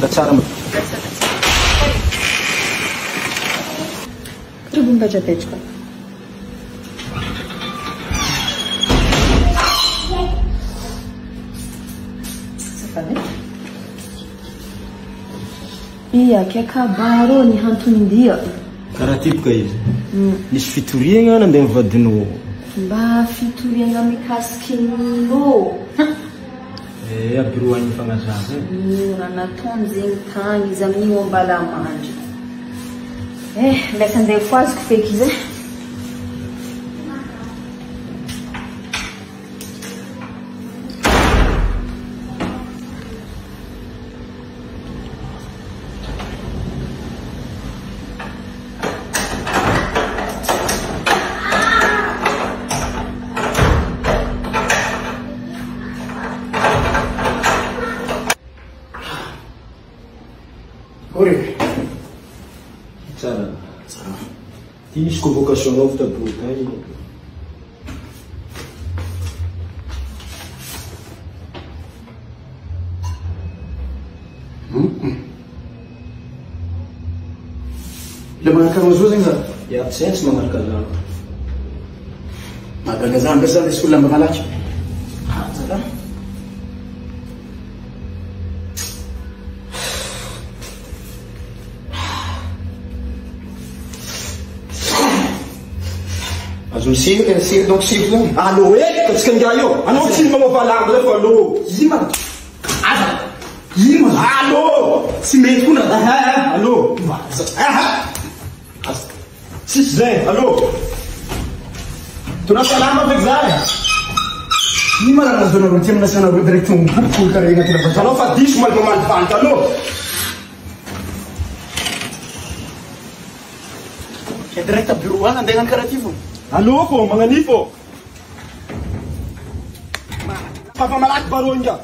Da tsara ma. Tribunga Jatechka. Iya, que acabaram ni hantundia. Karaha typika izy. Nisy fitoriagna nandeha mivadinao. Mba fitoriagna mikasiky nô. Abiroan'ny fagnazava. Raha nataony zegny tany izy amin'io ambalamandry. Lasa andeha foaziko feky izy. Ore. Tsara. Ty nisy convocation ao tabory tany. Le manaraka an'izao zegny za. Ya tsy haiko tsy manaraka zany. Mahagaga zany be zany isy olona mba malaky. Tsara. Siri donc siri zany. Allô katsika nga io. Anao tsy mamovalamba zay fa allô. Ima. Aza. Ima. Allô. Tsy mety kuna. Allô. Sisy zay. Allô. Tona salama avec zay. Ima raha zona ro tiamina sana ro direct mon groupe kare ina tena fa. Anao fa diso mal malvanta allô. Ke direct bureau ana andeha karaha ty fo. Allô po magnanifo. Papa malaky baronga.